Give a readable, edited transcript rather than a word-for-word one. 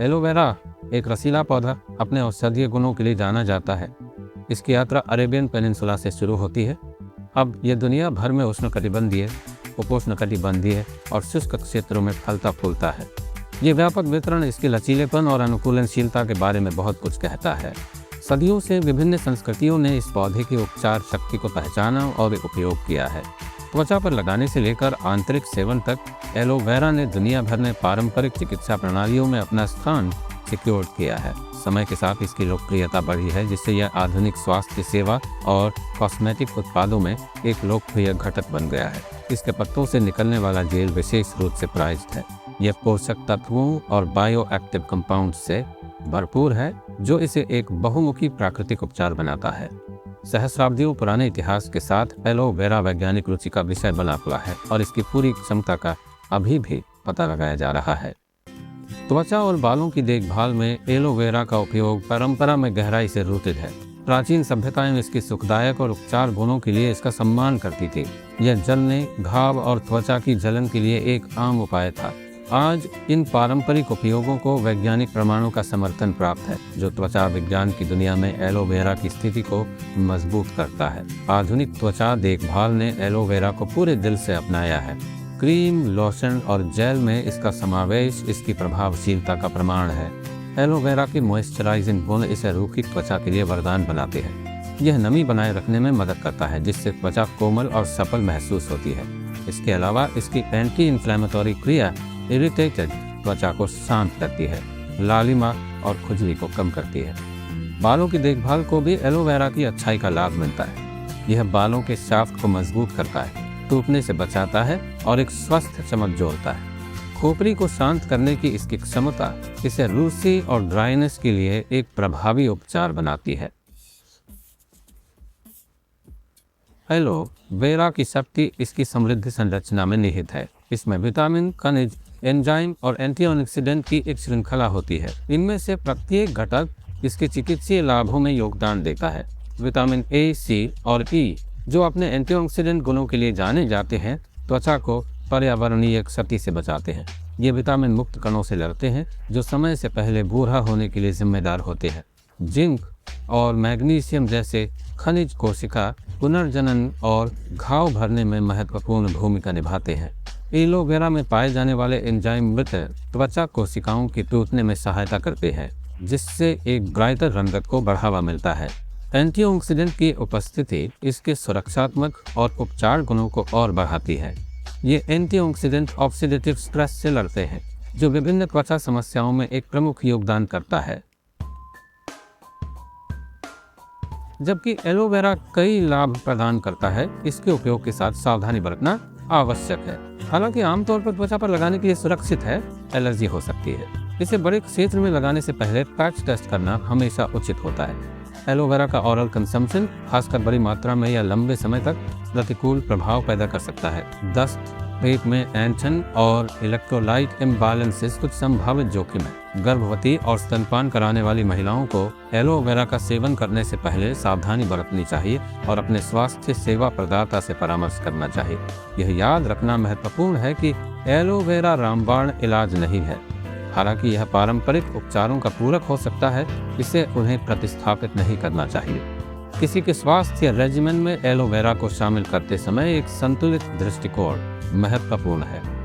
Aloe vera एक रसीला पौधा अपने औषधीय गुणों के लिए जाना जाता है। इसकी यात्रा अरेबियन पेनिनसुला से शुरू होती है। अब यह दुनिया भर में उष्णकटिबंधीय, उपोष्णकटिबंधीय और शुष्क क्षेत्रों में फलता फूलता है। ये व्यापक वितरण इसके लचीलेपन और अनुकूलनशीलता के बारे में बहुत कुछ कहता है। सदियों से विभिन्न संस्कृतियों ने इस पौधे की उपचार शक्ति को पहचाना और उपयोग किया है। त्वचा पर लगाने से लेकर आंतरिक सेवन तक एलोवेरा ने दुनिया भर में पारंपरिक चिकित्सा प्रणालियों में अपना स्थान सिक्योर किया है। समय के साथ इसकी लोकप्रियता बढ़ी है, जिससे यह आधुनिक स्वास्थ्य सेवा और कॉस्मेटिक उत्पादों में एक लोकप्रिय घटक बन गया है। इसके पत्तों से निकलने वाला जेल विशेष रूप से प्राइज्ड है। यह पोषक तत्वों और बायो एक्टिव कंपाउंड से भरपूर है, जो इसे एक बहुमुखी प्राकृतिक उपचार बनाता है। सहस्राब्दियों पुराने इतिहास के साथ एलोवेरा वैज्ञानिक रुचि का विषय बना हुआ है और इसकी पूरी क्षमता का अभी भी पता लगाया जा रहा है। त्वचा और बालों की देखभाल में एलोवेरा का उपयोग परंपरा में गहराई से रूटित है। प्राचीन सभ्यताएं इसके सुखदायक और उपचार गुणों के लिए इसका सम्मान करती थी। यह जलने, घाव और त्वचा की जलन के लिए एक आम उपाय था। आज इन पारंपरिक उपयोगों को वैज्ञानिक प्रमाणों का समर्थन प्राप्त है, जो त्वचा विज्ञान की दुनिया में एलोवेरा की स्थिति को मजबूत करता है। आधुनिक त्वचा देखभाल ने एलोवेरा को पूरे दिल से अपनाया है। क्रीम, लोशन और जेल में इसका समावेश इसकी प्रभावशीलता का प्रमाण है। एलोवेरा के मॉइस्चराइजिंग गुण इसे रूखी त्वचा के लिए वरदान बनाते हैं। यह नमी बनाए रखने में मदद करता है, जिससे त्वचा कोमल और सफल महसूस होती है। इसके अलावा इसकी एंटी इन्फ्लेमेटरी क्रिया इरिटेटेड त्वचा को शांत करती है, लालिमा और खुजली को कम करती है। बालों की देखभाल को भी एलोवेरा की अच्छाई का लाभ मिलता है। यह बालों के शाफ्ट को मजबूत करता है, टूटने से बचाता है और एक स्वस्थ चमक जोड़ता है। खोपड़ी को शांत करने की इसकी क्षमता इसे रूसी और ड्राइनेस के लिए एक प्रभावी उपचार बनाती है। एलोवेरा की शक्ति इसकी समृद्ध संरचना में निहित है। इसमें विटामिन, खनिज, एंजाइम और एंटीऑक्सीडेंट की एक श्रृंखला होती है। इनमें से प्रत्येक घटक इसके चिकित्सीय लाभों में योगदान देता है। विटामिन ए, सी और ई, जो अपने एंटीऑक्सीडेंट गुणों के लिए जाने जाते हैं, त्वचा को पर्यावरणीय क्षति से बचाते हैं। ये विटामिन मुक्त कणों से लड़ते हैं, जो समय से पहले बूढ़ा होने के लिए जिम्मेदार होते हैं। जिंक और मैग्नीशियम जैसे खनिज कोशिका पुनर्जनन और घाव भरने में महत्वपूर्ण भूमिका निभाते हैं। एलोवेरा में पाए जाने वाले एंजाइम मृत त्वचा कोशिकाओं के टूटने में सहायता करते हैं, जिससे एक ब्राइटर रंगत को बढ़ावा मिलता है। एंटीऑक्सीडेंट की उपस्थिति इसके सुरक्षात्मक और उपचार गुणों को और बढ़ाती है। ये एंटीऑक्सीडेंट ऑक्सीडेटिव स्ट्रेस से लड़ते हैं, जो विभिन्न त्वचा समस्याओं में एक प्रमुख योगदान करता है। जबकि एलोवेरा कई लाभ प्रदान करता है, इसके उपयोग के साथ सावधानी बरतना आवश्यक है। हालांकि आमतौर पर त्वचा पर लगाने के लिए सुरक्षित है, एलर्जी हो सकती है। इसे बड़े क्षेत्र में लगाने से पहले पैच टेस्ट करना हमेशा उचित होता है। एलोवेरा का ओरल कंजम्पशन, खासकर बड़ी मात्रा में या लंबे समय तक, प्रतिकूल प्रभाव पैदा कर सकता है। दस्त, पेट में ऐंठन और इलेक्ट्रोलाइट इम्बैलेंसेस कुछ संभावित जोखिम है। गर्भवती और स्तनपान कराने वाली महिलाओं को एलोवेरा का सेवन करने से पहले सावधानी बरतनी चाहिए और अपने स्वास्थ्य सेवा प्रदाता से परामर्श करना चाहिए। यह याद रखना महत्वपूर्ण है कि एलोवेरा रामबाण इलाज नहीं है। हालांकि यह पारंपरिक उपचारों का पूरक हो सकता है, इसे उन्हें प्रतिस्थापित नहीं करना चाहिए। किसी के स्वास्थ्य रेजिमेन में एलोवेरा को शामिल करते समय एक संतुलित दृष्टिकोण महत्वपूर्ण है।